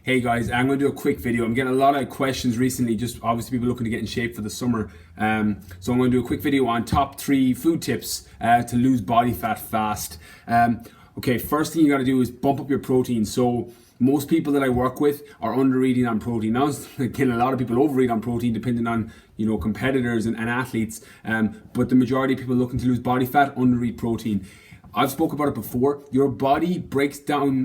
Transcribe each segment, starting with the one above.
Hey guys, I'm going to do a quick video. I'm getting a lot of questions recently, just obviously people looking to get in shape for the summer. So I'm going to do a quick video on top 3 food tips to lose body fat fast. Okay, first thing you got to do is bump up your protein. So most people that I work with are under eating on protein. Now, again, a lot of people overeat on protein depending on, competitors and athletes. But the majority of people looking to lose body fat under eat protein. I've spoke about it before. Your body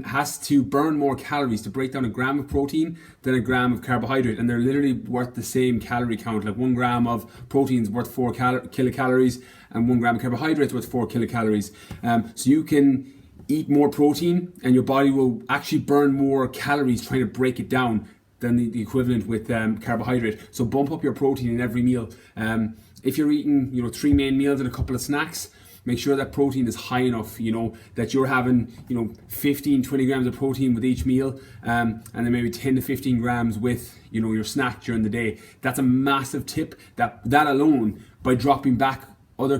has to burn more calories to break down a gram of protein than a gram of carbohydrate, and they're literally worth the same calorie count. Like 1 gram of protein is worth 4 kilocalories, and 1 gram of carbohydrate is worth 4 kilocalories. So you can eat more protein, and your body will actually burn more calories trying to break it down than the equivalent with carbohydrate. So bump up your protein in every meal. If you're eating, 3 main meals and a couple of snacks, make sure that protein is high enough, that you're having, 15, 20 grams of protein with each meal, and then maybe 10 to 15 grams with, your snack during the day. That's a massive tip. That alone, by dropping back other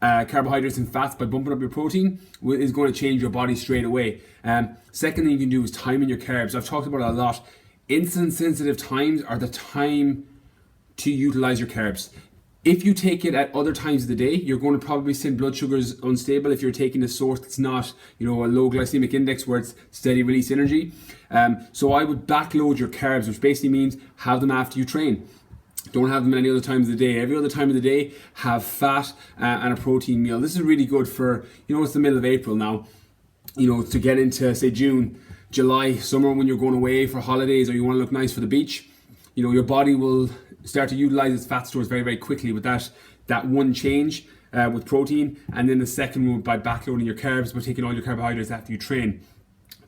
carbohydrates and fats, by bumping up your protein, is going to change your body straight away. Second thing you can do is timing your carbs. I've talked about it a lot. Insulin sensitive times are the time to utilize your carbs. If you take it at other times of the day, you're going to probably send blood sugars unstable if you're taking a source that's not, a low glycemic index where it's steady release energy. So I would backload your carbs, which basically means have them after you train. Don't have them any other times of the day. Every other time of the day, have fat and a protein meal. This is really good for, it's the middle of April now, to get into, say, June, July, summer, when you're going away for holidays or you want to look nice for the beach. Your body will start to utilize its fat stores very, very quickly with that one change with protein. And then the second one by backloading your carbs, by taking all your carbohydrates after you train.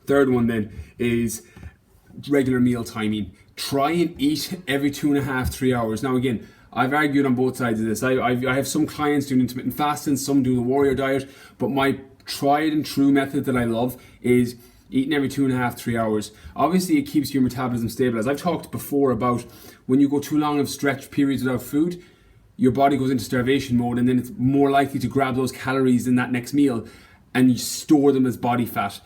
Third one then is regular meal timing. Try and eat every 2.5, 3 hours. Now again, I've argued on both sides of this. I have some clients doing intermittent fasting, some do the warrior diet, but my tried and true method that I love is eating every 2.5, 3 hours. Obviously, it keeps your metabolism stable. As I've talked before about when you go too long of stretched periods without food, your body goes into starvation mode, and then it's more likely to grab those calories in that next meal and you store them as body fat.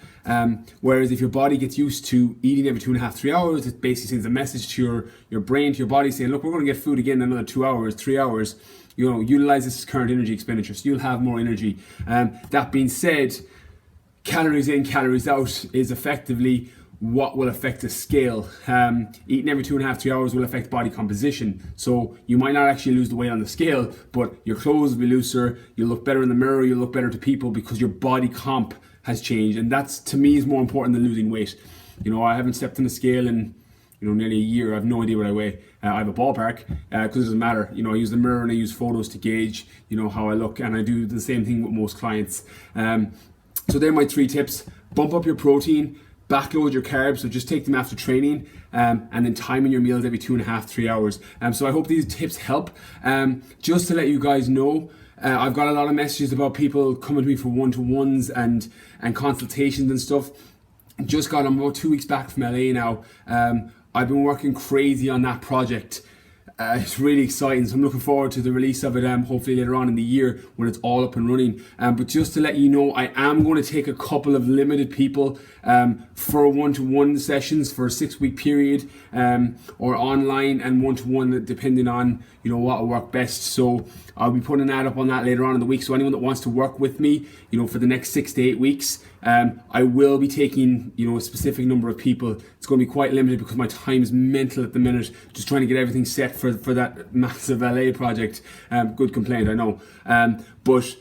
Whereas if your body gets used to eating every 2.5, 3 hours, it basically sends a message to your brain, to your body saying, look, we're going to get food again in another 2 hours, 3 hours. Utilize this current energy expenditure, so you'll have more energy. That being said, calories in, calories out is effectively what will affect the scale. Eating every 2.5, 3 hours will affect body composition. So you might not actually lose the weight on the scale, but your clothes will be looser, you'll look better in the mirror, you'll look better to people because your body comp has changed. And that's, to me, is more important than losing weight. I haven't stepped on the scale in nearly a year. I have no idea what I weigh. I have a ballpark because it doesn't matter. I use the mirror and I use photos to gauge, how I look, and I do the same thing with most clients. So they're my 3 tips. Bump up your protein, backload your carbs, so just take them after training, and then timing your meals every 2.5, 3 hours. So I hope these tips help. Just to let you guys know, I've got a lot of messages about people coming to me for one-to-ones and consultations and stuff. I'm about 2 weeks back from LA now. I've been working crazy on that project. It's really exciting, so I'm looking forward to the release of it hopefully later on in the year when it's all up and running. But just to let you know, I am going to take a couple of limited people for one-to-one sessions for a 6-week period, or online and one-to-one depending on what will work best. So I'll be putting an ad up on that later on in the week. So anyone that wants to work with me, for the next 6 to 8 weeks, I will be taking a specific number of people. It's going to be quite limited because my time is mental at the minute, just trying to get everything set for that massive LA project. Good complaint, I know. But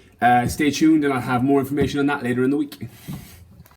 stay tuned and I'll have more information on that later in the week.